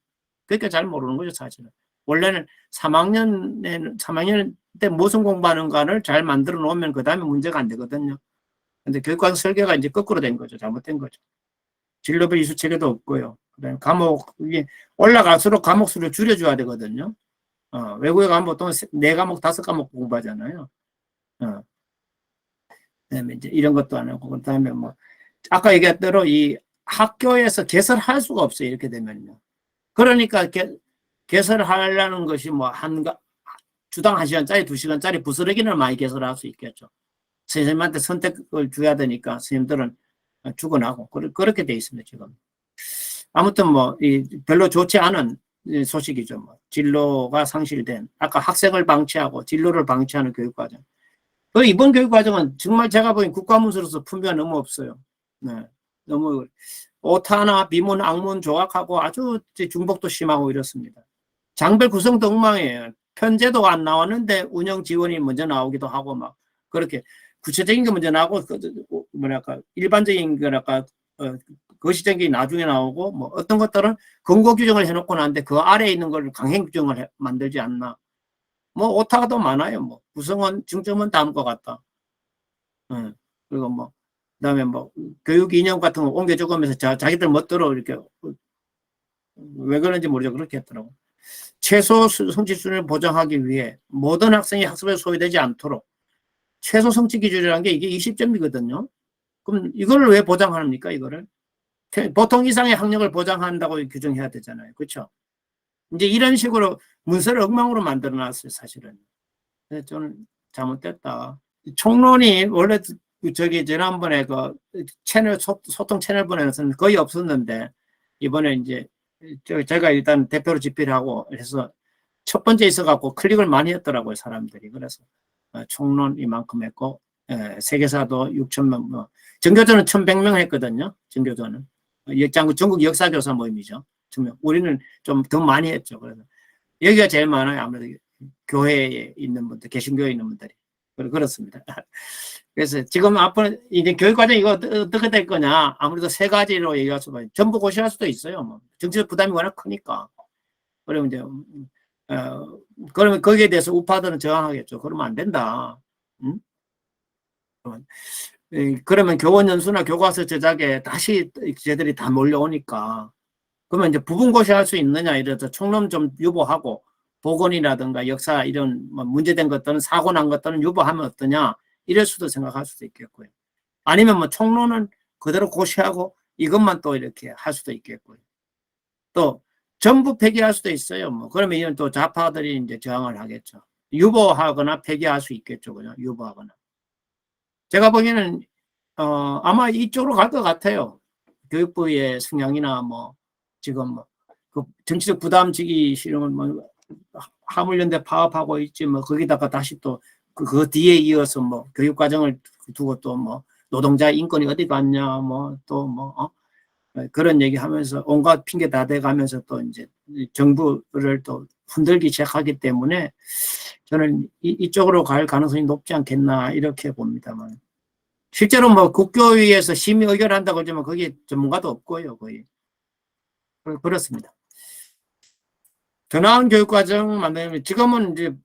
그러니까 잘 모르는 거죠, 사실은. 원래는 3학년 때 무슨 공부하는가를 잘 만들어 놓으면 그 다음에 문제가 안 되거든요. 근데 교육과정 설계가 이제 거꾸로 된 거죠. 잘못된 거죠. 진로별 이수 체계도 없고요. 그다음에 과목이 올라갈수록 과목 수를 줄여줘야 되거든요. 외국에 가면 보통 4과목, 5과목 공부하잖아요. 그다음에 이제 이런 것도 안 하고, 그다음에 뭐, 아까 얘기했던 대로 이 학교에서 개설할 수가 없어요. 이렇게 되면요. 그러니까 개설하려는 것이 뭐 주당 1시간짜리 2시간짜리 부스러기는 많이 개설할 수 있겠죠. 선생님한테 선택을 줘야 되니까 선생님들은 죽어나고 그렇게 돼 있습니다. 지금. 아무튼 뭐 별로 좋지 않은 소식이죠. 뭐 진로가 상실된, 아까 학생을 방치하고 진로를 방치하는 교육과정. 이번 교육과정은 정말 제가 보기엔 국가문서로서 품위가 너무 없어요. 네. 너무 오타나 비문, 악문 조각하고 아주 중복도 심하고 이렇습니다. 장별 구성도 엉망이에요. 편제도 안 나왔는데 운영 지원이 먼저 나오기도 하고 막 그렇게 구체적인 게 먼저 나오고 뭐랄까 일반적인 거랄까 거시적인 게 나중에 나오고 뭐 어떤 것들은 근거 규정을 해놓고 나는데 그 아래에 있는 걸 강행 규정을 만들지 않나. 뭐 오타가 더 많아요. 뭐 구성원 중점은 다음과 같다. 그리고 뭐 그다음에 뭐 교육 이념 같은 거 옮겨 적으면서 자기들 멋대로 이렇게 왜 그런지 모르죠. 그렇게 했더라고. 최소 성취 수준을 보장하기 위해 모든 학생이 학습에 소외되지 않도록 최소 성취 기준이라는 게 이게 20점이거든요. 그럼 이걸 왜 보장합니까? 이거를 보통 이상의 학력을 보장한다고 규정해야 되잖아요. 그렇죠? 이제 이런 식으로 문서를 엉망으로 만들어 놨어요. 사실은. 저는 잘못됐다. 총론이 원래 저기 지난번에 그 채널 소통 채널번에는 거의 없었는데 이번에 이제 제가 일단 대표로 집필을 하고 해서 첫 번째 있어갖고 클릭을 많이 했더라고요. 사람들이. 그래서 총론 이만큼 했고 세계사도 6천명 뭐 전교조는 1,100명 했거든요. 전교조는 전국 역사교사 모임이죠. 우리는 좀 더 많이 했죠. 그래서 여기가 제일 많아요. 아무래도 교회에 있는 분들, 개신교에 있는 분들이 그렇습니다. 그래서 지금 앞으로 이제 교육과정 이거 어떻게 될 거냐? 아무래도 세 가지로 얘기할 수가 있어요. 전부 고시할 수도 있어요. 뭐 정치적 부담이 워낙 크니까. 그러면 이제 그러면 거기에 대해서 우파들은 저항하겠죠. 그러면 안 된다. 응? 그러면 교원 연수나 교과서 제작에 다시 쟤들이 다 몰려오니까 그러면 이제 부분고시할 수 있느냐 이래서 총론 좀 유보하고 보건이라든가 역사 이런 뭐 문제된 것들은 사고 난 것들은 유보하면 어떠냐 이럴 수도 생각할 수도 있겠고요. 아니면 뭐 총론은 그대로 고시하고 이것만 또 이렇게 할 수도 있겠고요. 또 전부 폐기할 수도 있어요. 뭐 그러면 이건 또 좌파들이 이제 저항을 하겠죠. 유보하거나 폐기할 수 있겠죠. 그냥 유보하거나. 제가 보기에는 아마 이쪽으로 갈 것 같아요. 교육부의 성향이나 뭐 지금 뭐 그 정치적 부담 지기 싫으면 뭐 화물연대 파업하고 있지 뭐 거기다가 다시 또 그 뒤에 이어서 뭐 교육과정을 두고 또 뭐 노동자 인권이 어디 갔냐 뭐 또 뭐 그런 얘기하면서 온갖 핑계 다 대가면서 또 이제 정부를 또 흔들기 시작하기 때문에 저는 이쪽으로 갈 가능성이 높지 않겠나 이렇게 봅니다만 실제로 뭐 국교위에서 심의 의결한다고 하지만 거기에 전문가도 없고요 거의 그렇습니다. 더 나은 교육과정 만들면 지금은 이제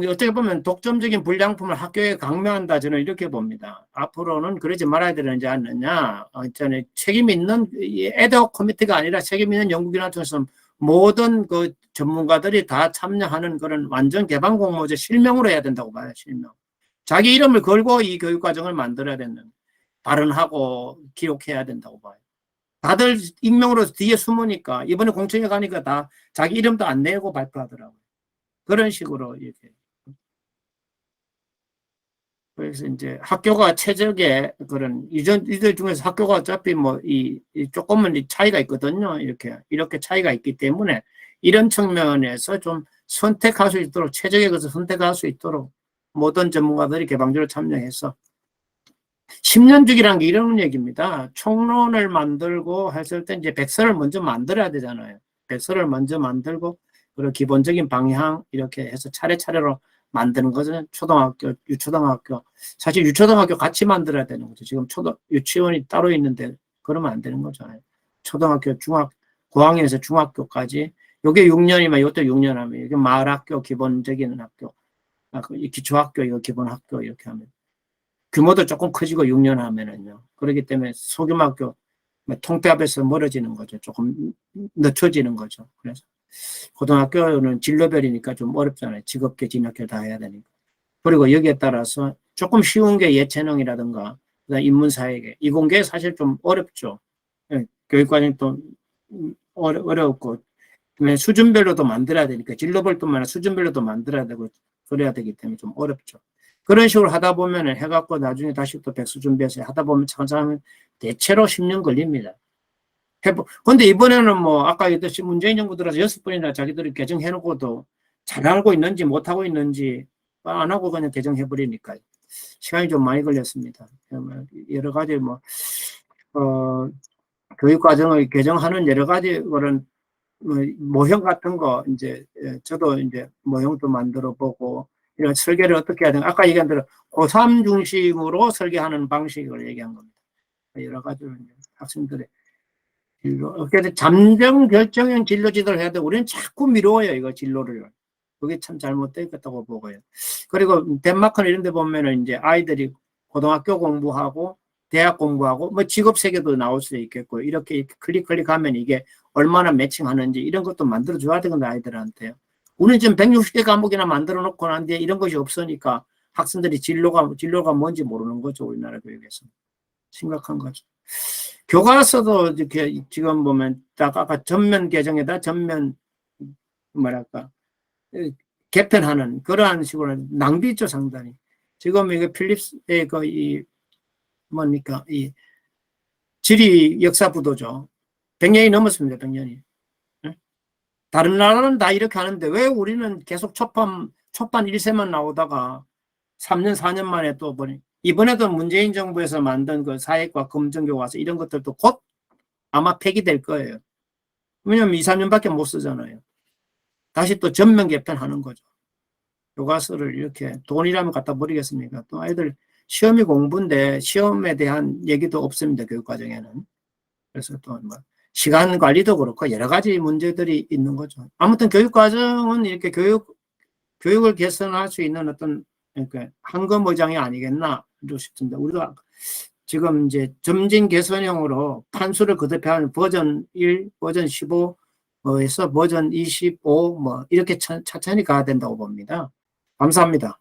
어떻게 보면 독점적인 불량품을 학교에 강요한다 저는 이렇게 봅니다. 앞으로는 그러지 말아야 되지 않느냐. 저는 책임 있는 에드호c 커미티가 아니라 책임 있는 연구기관을 통해서 모든 그 전문가들이 다 참여하는 그런 완전 개방 공모제 실명으로 해야 된다고 봐요. 실명. 자기 이름을 걸고 이 교육과정을 만들어야 되는 발언하고 기록해야 된다고 봐요. 다들 익명으로 뒤에 숨으니까 이번에 공청회 가니까 다 자기 이름도 안 내고 발표하더라고요. 그런 식으로 이렇게. 그래서 이제 학교가 최적의 그런 이들 중에서 학교가 어차피 뭐 조금은 차이가 있거든요. 이렇게 차이가 있기 때문에 이런 측면에서 좀 선택할 수 있도록 최적의 것을 선택할 수 있도록 모든 전문가들이 개방적으로 참여해서 10년 주기라는 게 이런 얘기입니다. 총론을 만들고 했을 때 이제 백서를 먼저 만들어야 되잖아요. 백서를 먼저 만들고 그리고 기본적인 방향 이렇게 해서 차례차례로 만드는 것은 초등학교, 유초등학교 사실 유초등학교 같이 만들어야 되는 거죠. 지금 유치원이 따로 있는데 그러면 안 되는 거죠. 초등학교, 고학년에서 중학교까지 요게 6년이면 이것도 6년 하면 이게 마을학교 기본적인 학교 기초학교 이거 기본학교 이렇게 하면 규모도 조금 커지고 6년 하면은요. 그렇기 때문에 소규모학교 통폐합에서 멀어지는 거죠. 조금 늦춰지는 거죠. 그래서 고등학교는 진로별이니까 좀 어렵잖아요. 직업계, 진학교 다 해야 되니까. 그리고 여기에 따라서 조금 쉬운 게 예체능이라든가 인문사회계, 이공계 사실 좀 어렵죠. 교육과정이 또 어렵고, 수준별로도 만들어야 되니까, 진로별뿐만 아니라 수준별로도 만들어야 되고, 그래야 되기 때문에 좀 어렵죠. 그런 식으로 하다 보면은 해갖고 나중에 다시 또 백수 준비해서 하다 보면 천천히 대체로 10년 걸립니다. 근데 이번에는 뭐, 아까 얘기했듯이 문재인 정부 들어서 6번이나 자기들이 개정해놓고도 잘 알고 있는지 못하고 있는지 안 하고 그냥 개정해버리니까 시간이 좀 많이 걸렸습니다. 여러 가지 뭐, 교육과정을 개정하는 여러 가지 그런 모형 같은 거 이제 저도 이제 모형도 만들어 보고 이런 설계를 어떻게 해야 되나 아까 얘기한 대로 고3 중심으로 설계하는 방식을 얘기한 겁니다. 여러 가지로 학생들의 진로 어떻게 잠정 결정형 진로 지도를 해야 돼. 우리는 자꾸 미뤄요 이거 진로를. 그게 참 잘못되었다고 보고요. 그리고 덴마크는 이런 데 보면은 이제 아이들이 고등학교 공부하고 대학 공부하고 뭐 직업 세계도 나올 수 있겠고 이렇게 클릭하면 이게 얼마나 매칭하는지 이런 것도 만들어 줘야 되거든요 아이들한테요. 우리는 지금 160개 과목이나 만들어 놓고 난데 이런 것이 없으니까 학생들이 진로가 뭔지 모르는 거죠. 우리나라 교육에서. 심각한 거죠. 교과서도 이렇게 지금 보면 아까 전면 개정에다 전면 뭐랄까 개편하는 그러한 식으로 낭비죠 상당히. 지금 이게 필립스의 이 뭡니까 이 지리 역사부도죠. 100년이 넘었습니다. 100년이. 다른 나라는 다 이렇게 하는데 왜 우리는 계속 초반 1세만 나오다가 3년 4년 만에 또 보니 이번에도 문재인 정부에서 만든 그 사회과 검정교과서 이런 것들도 곧 아마 폐기될 거예요. 왜냐하면 2, 3년밖에 못 쓰잖아요. 다시 또 전면 개편하는 거죠. 교과서를 이렇게 돈이라면 갖다 버리겠습니까? 또 아이들 시험이 공부인데 시험에 대한 얘기도 없습니다. 교육과정에는. 그래서 또 뭐 시간 관리도 그렇고 여러 가지 문제들이 있는 거죠. 아무튼 교육과정은 이렇게 교육을 개선할 수 있는 어떤 한검의장이 아니겠나 싶습니다. 우리가 지금 이제 점진 개선형으로 판수를 거듭하는 버전 1, 버전 15에서 버전 25 뭐 이렇게 천천히 가야 된다고 봅니다. 감사합니다.